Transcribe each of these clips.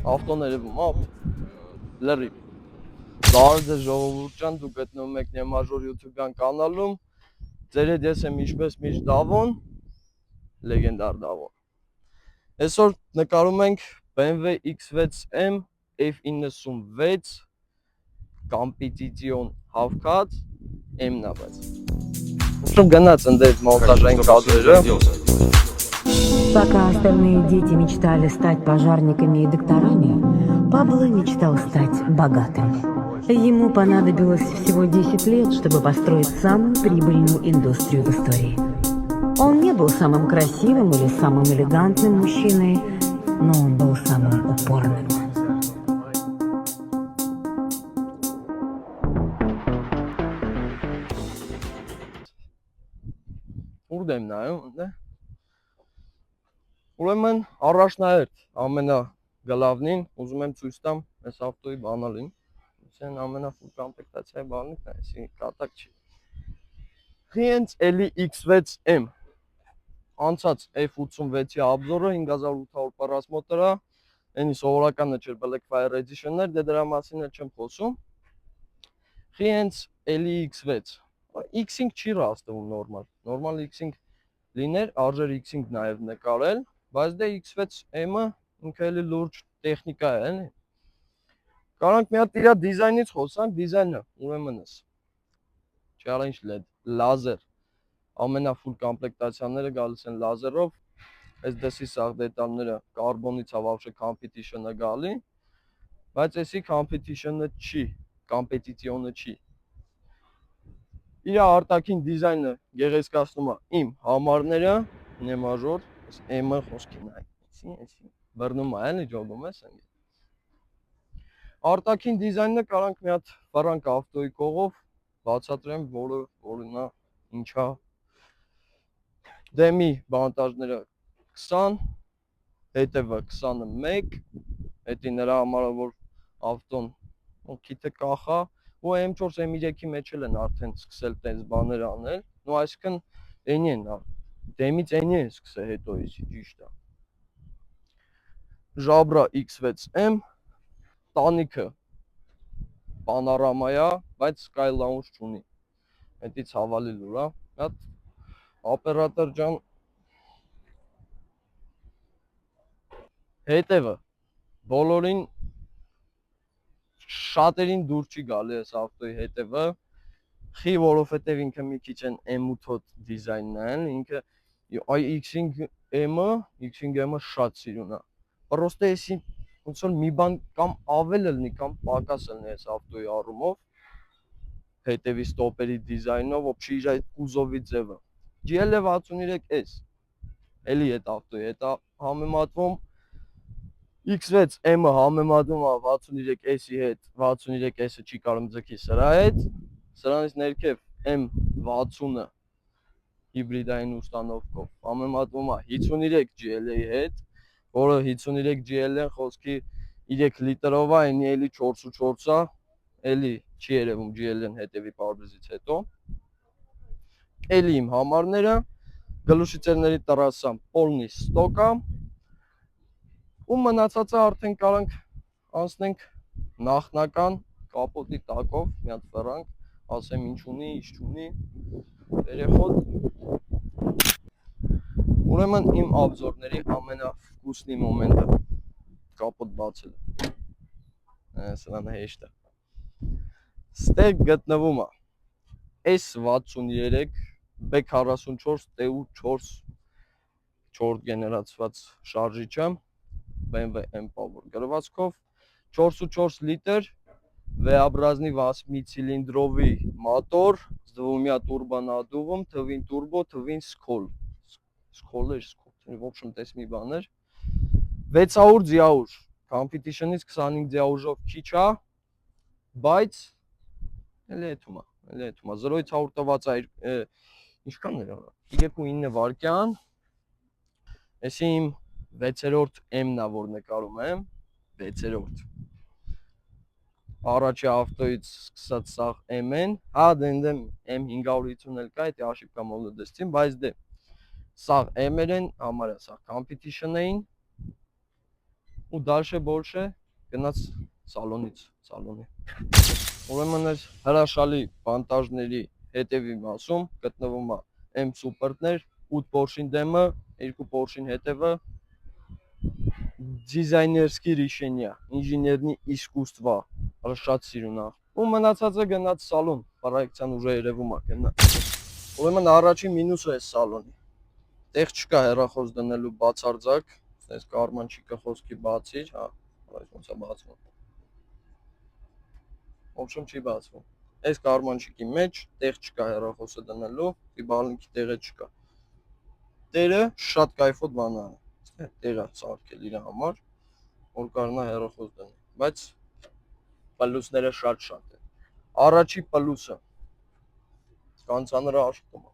Ավտոներևում, լրիվ, լարդ է ժողովուրդ դու գտնում եք Նեմաժոր YouTube-յան կանալում, ձեր հետ ես եմ ինչպես միշտ Դավոն, լեգենդար Դավոն։ Այսօր նկարում ենք BMW X6M F96 Competition հավքած M-նավեց։ Ուրիշ գնաց ընդեր մոնտաժային կադրերը։ Пока остальные дети мечтали стать пожарниками и докторами, Пабло мечтал стать богатым. Ему понадобилось всего 10 лет, чтобы построить самую прибыльную индустрию в истории. Он не был самым красивым или самым элегантным мужчиной, но он был самым упорным. Ուր եմ նայում, Ուրեմն առաջնահերթ ամենագլավնին ուզում եմ ցույց տամ այս ավտոյի բանալին, ասեն ամենաֆուլ կոմպլեկտացիայի բանալին, այսինքն կատակ չի։ Հենց էլի X6M անցած F86-ի обзորը 5800 պարաս մոտորա, այնի սովորականը չէր Black Fire Edition-ներ, դե դրա մասին էլ չեմ խոսում։ Հենց էլի X6 X5 չի ռաստվում նորմալ X5 լիներ, արժեր X5 նաև նկարել, բայց դե X6M-ը ինքը էլի լուրջ տեխնիկա է, էլի։ Կարանք մի հատ իր դիզայնից խոսանք, դիզայնը ուրեմնս challenge LED, լազեր, ամենաֆուլ կոմպլեկտացիաները գալիս են լազերով, այս դեսի սաղ դետալները կարբոնից է вообще competition-ը գալի, բայց էսի competition-ը չի, competition-ը չի։ Իր արտաքին դիզայնը գեղեցկացնում է իմ համարները, Նեմաժոր, M-ը խոսքի նայ, բռնում է, էլի ջոգում ես ընդ։ Արտաքին դիզայնը կարանք մի հատ ֆրանկ ավտոյի կողով բացատրեմ, որը նա ինչա։ Դեմի բանտաժները 20, հետևը 21, հետի նրա համար որ ավտոն քիթը կախա, ու M4 M3-ի մեջ էլ են արդեն սկսել տես բաներ անել, նո այսինքն այնի են, դեմից այնի են սկսել հետո էսի, ճիշտ է։ Ժաբրա X6M, տանիքը պանորամա է, բայց Sky Lounge չունի, հետի ցավալի լուր է, հատ օպերատոր ջան, հետևը, բոլորին շատերին դուր չի գալի այս ավտոյի հետևը, խի որովհետև ինքը մի քիչ են M8 դիզայնն է, ինքը X5M-ը շատ սիրուն է։ Պրոստը էսի ոնց որ մի բան կամ ավել լինի, կամ պակաս լինի այս ավտոյի առումով, հետևի ստոպերի դիզայնով, ոբշի իր այդ կուզովի ձևը։ GL63S, էլի այդ ավտոյի հետ համեմատվում, X6M-ը համեմատվում է 63S-ի հետ, 63S-ը չի կարող ձգի սրա հետ, սրանից ներքև M60-ը հիբրիդային ուստանովկով համեմատվում է 53 GL-ի հետ, որը 53 GL-ն խոսքի 3 լիտրով է, այնի էլի 4.4 է, էլի չի երևում GL-ն հետևի պարբեզից հետո։ Էլի իմ համարները, գլուշիցերների տրասան պոլնի ստոկ է, ու մնացածը արդեն կարանք անցնենք նախնական կապոտի տակով, մի հատ ֆրանկ, ասեմ ինչ ունի, ինչ չունի, երեխոտ։ Ուրեմն իմ обзорների ամենավկուսնի մոմենտը կապոտ բացելը, սրան հեշտ է։ Ստեղ գտնվում է S63 B44 TU4 4 գեներացված շարժիչը, BMW M-Power գրվածքով, 4.4 լիտր, V-образный 8 цилиндровый мотор с двумя турбонаддувом, twin turbo, twin scroll, в общем տես մի բաներ 600 ձիաուր competition-ից 25 ձիաուժով քիչ է բայց էլի էթում է 0-ից 100 տված է ինչքան էր 2:09 վայրկյան էսի իմ 6-րդ M-ն է որ նկարում եմ 6-րդ առաջի ավտոյից սկսած սաղ M-ն, հա դեմ M550 էլ կա, դա աշիպկա մոլոդեստին, բայց դե սաղ M-եր են, համարյա սաղ competition էին ու դալշե բոլշե գնաց սալոնի։ Ուրեմն այս հրաշալի վանտաժների հետևի մասում գտնվում է M Super-ներ, 8 Porsche-ին դեմը, 2 Porsche-ին հետևը դիզայներսկի решения, ինժեներնի իսկուսства, շատ սիրուն է։ Ու մնացածը գնաց սալոն, պարայքցիան ուժը երևում է գնա։ Ուրեմն առաջին մինուսը է սալոնի։ Տեղ չկա հեռախոս դնելու բացարձակ, այս կարմանչիկը խոսքի բացիր, հա, այս ոնց է բացվում։ Ոչմ չի բացվում։ Այս կարմանչիկի մեջ տեղ չկա հեռախոսը դնելու, բալնիկի տեղը չկա։ Տերը շատ կայֆոտ բան է։ Տեղը ցավկել իր համար, որ կարողանա հեռախոս դնել, բայց պլյուսները շատ են։ Առաջի պլյուսը կանցանրա աշխատում է։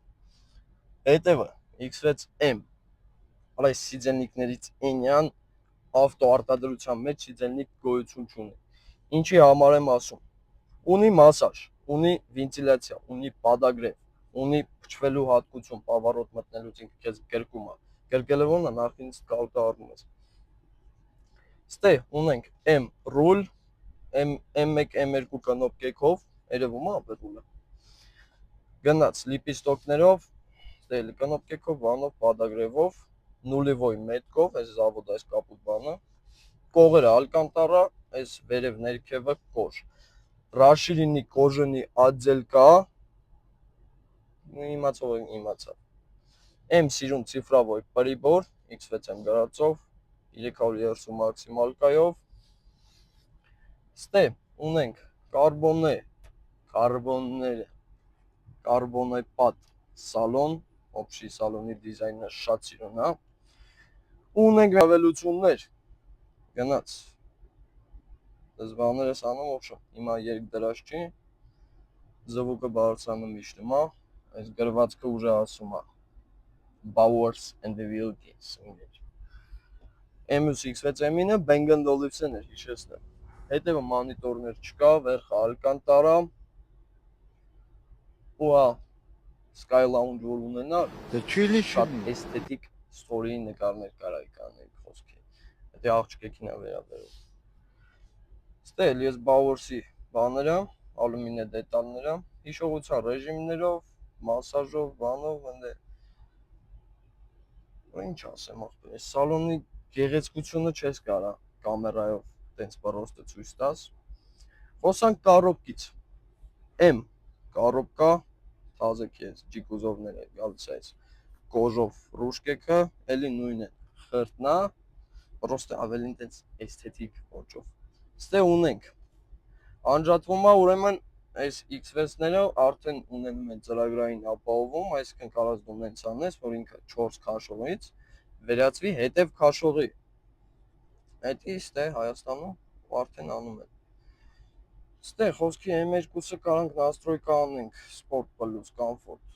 Հետևը X6M, այս սիձելնիկներից ինյան ավտոարտադրության մեջ սիձելնիկ գոյություն չունի։ Ինչի համար եմ ասում։ Ունի մասաժ, ունի վենտիլյացիա, ունի պատագրեվ, ունի փչվելու հատկություն, պավարոտ մտնելուց ինքը քեզ գրկում է։ Գրկելը ոնց է նախինից կաուտը առնում ես։ Ստե ունենք M rule, M1, M2 կնոպկեքով, երևում է ապետուլը։ Գնաց լիպիստոկներով, ստե կնոպկեքով, բանով, պատագրևով, նուլևոյ մետքով, այս զավոդ այս կապուտ բանը, կողերը ալկանտարա, այս վերև ներքևը կոժ։ Ռաշիրինի կոժենի ադձել կա, իմացող իմացավ։ M սիրուն ցիֆրավոյ պրիբոր, X6M գրածով, 330 մաքսիմալ կայով։ Ստե ունենք կարբոնեպատ սալոն, օբշի սալոնի դիզայնը շատ սիրուն է։ Ունենք ավելություններ, գնաց, դզվաներս անում ոչմ, հիմա երկ դրաշ չի, զվուկը բարձանում իշտում է, այս գրվածքը ուժը ասում է, Bowers and the Wilkins, M6M-ինը Bang & Olufsen էր, հիշեցնեմ, հետևը մանիտորներ չկա, վերխը ալկանտարա, ու Sky Lounge որ ունենա, շատ էսթետիկ ստորի նկարներ կարայի կանեի խոսքի, հետի աղջկեքին է վերաբերում։ Ստե էլ ես Bowers-ի բաները, ալումինե դետալները, հիշողության ռեժիմներով, մասաժով, բանով, ինչ ասեմ ախպեր, այս սալոնի գեղեցկությունը չես կարա կամերայով տենց պրոստը ցույց տաս։ Խոսանք կարոպկից, M կարոպկա, թազը քեզ, ջիկուզովներ է գալիս այս կոժով ռուշկեքը, էլի նույն է, խրտնա, պրոստը ավելին տենց էսթետիկ ոճով։ Ստե ունենք, անջատվում է ուրեմն այս X6-ները արդեն ունենում են ծրագրային ապահովում, այսինքն կարաս դու նենց անես, որ ինքը 4 քաշողից վերածվի հետև քաշողի։ Էդի ստե Հայաստանում արդեն անում են։ Ստե խոսքի M2-ը կարանք настройка անենք, Sport Plus, Comfort,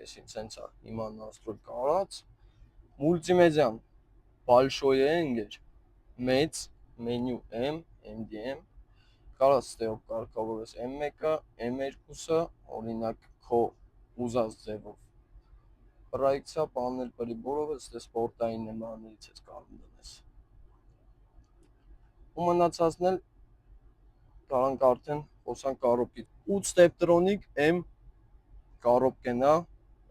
ես ինձ սենց է հիմա настройка արած։ Մուլտիմեդիան Большое ընկեր, մեծ, մենյու M, MDM, կարաս ստեով կարգավորես M1-ը, M2-ը, օրինակ քո ուզած ձևով։ Պրոյեկցիա պանել պրիբորովը, ստե սպորտային նմաններից ես կարող դնես։ Ու մնացածն էլ կարանք արդեն խոսանք կարոպկի 8 Steptronic M կարոպկեն է,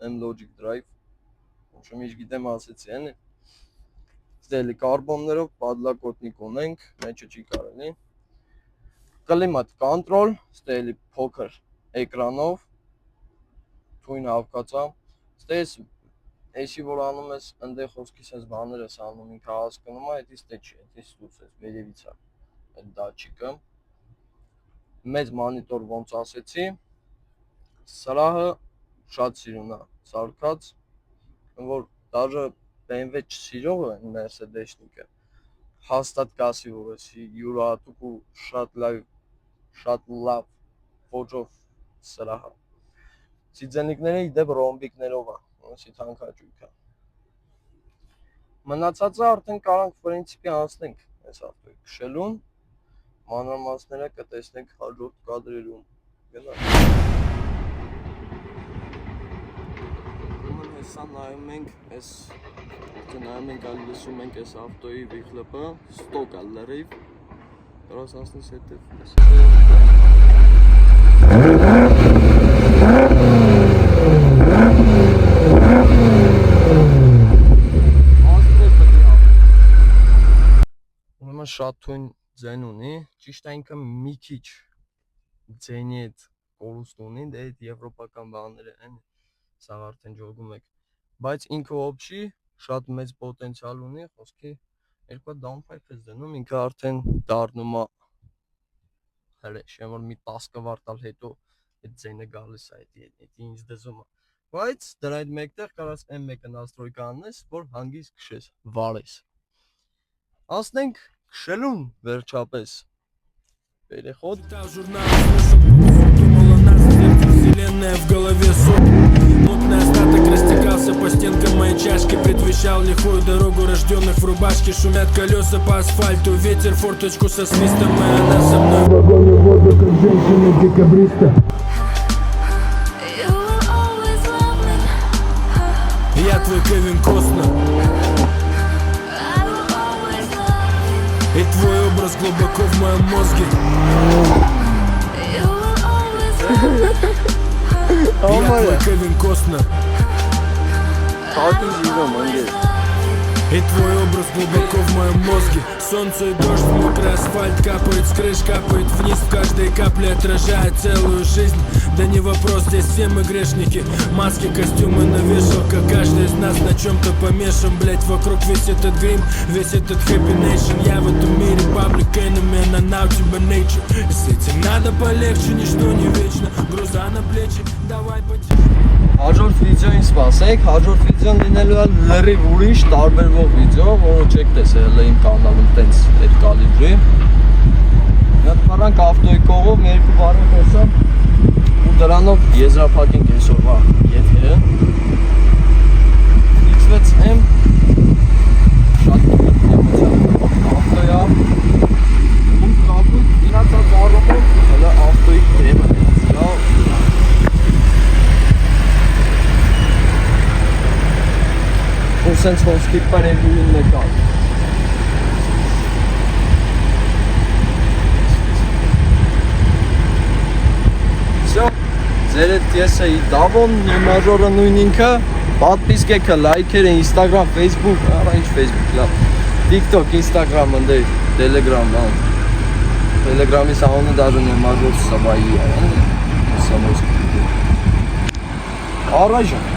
M Logic Drive, ոչմ ինչ գիտեմ ասեցի են։ Ստե էլի կարբոններով պատլակոտնիկ ունենք, մեջը չի կարելի։ Կլիմատ կոնտրոլ, ստե էլի փոքր էկրանով, թույն հավկացա, ստե էսի որ անում ես, ընդեղ խոսքիս ես բաներ ես անում, ինքը հասկնում է, հետից տե չի, հետից ստուց ես, վերևից է, այդ դաչիկը, մեծ մանիտոր ոնց ասեցի, սրահը շատ սիրուն է, սարքած, որ դաժը BMW չսիրողը Mercedes-նիկը հաստատ կասի, որ էսի յուրահատուկ ու շատ լավ ոճով սրահ է։ Ցիձենիկները իդեպ ռոմբիկներով է, ոնցի թանկաճույք է։ Մնացածը արդեն կարանք պրինցիպի անցնենք այս ավտոյի քշելուն, մանրամասները կտեսնենք հաջորդ կադրերում։ Գնանք։ Ուրեմն հեսա նայում ենք այս նայում ենք այլ լսում ենք այս ավտոյի վիխլըպը, ստոկ է լրիվ, դրաս ասնես հետև ուրեմն շատ թույն ձեն ունի, ճիշտ այնքը մի քիչ ձենի հետ կորուստ ունի, դե այդ եվրոպական բաները են, սա արդեն ջոգում եք, բայց ինքը ոբշի շատ մեծ պոտենցիալ ունի, խոսքի երկու downpipe ես դնում, ինքը արդեն դառնում է հրեշ, որ մի 10 կվարտալ հետո այդ ձենը գալիս է, այդ ինձ դզում է, բայց դրա այդ մեկտեղ կարաս M1 настройка անես, որ հանգիստ քշես, վարես։ Անցնենք քշելուն վերջապես, переход։ Вселенная в голове мутный остаток растекался по стенкам моей чашки, предвещал лихую дорогу рожденных в рубашке. Шумят колеса по асфальту, ветер форточку со свистом, и она со мной в вагоне воду, как женщина-декабриста. Я твой Кевин Костнер, и твой образ глубоко в моем мозге. Я твой Кевин Костнер, и твой образ глубоко в моем мозге. Солнце и дождь, мокрый асфальт, капает с крыш, капает вниз, в каждой капле отражает целую жизнь. Да не вопрос, здесь все мы грешники. Маски, костюмы на вешалках, каждый из нас на чем-то помешан. Блять, вокруг весь этот грим, весь этот happy nation. Я в этом мире public enemy, она на у тебя nature. И с этим надо полегче, ничто не вечно. Груза на плечи, давай потише. Հաջորդ վիդեոին սպասեք, հաջորդ վիդեոն լինելու է լրիվ ուրիշ տարբերվող վիդեո, որը չեք տեսել իմ կանալում տենց այդ կալիբրի։ Մենք պարանք ավտոյի կողով, մի երկու բառը խոսամ ու դրանով եզրափակենք այսօրվա եթերը։ Իջվեց եմ շատ էմոցիա ավտոյա ու կապույտ իրացած առումով հələ ավտոյի դեմը sense խոսքի պարևին մեկալ։ Всё, ձերդ ես էի Դավոն, մաժորը նույն ինքը, պատպիսկեքը, լայքերը, Instagram, Facebook, արա ինչ Facebook, լավ, TikTok, Instagram, ընդ Telegram, լավ, Telegram-ի սահոնը դաժը մաժոր սավայի է, սամոս, առայժն,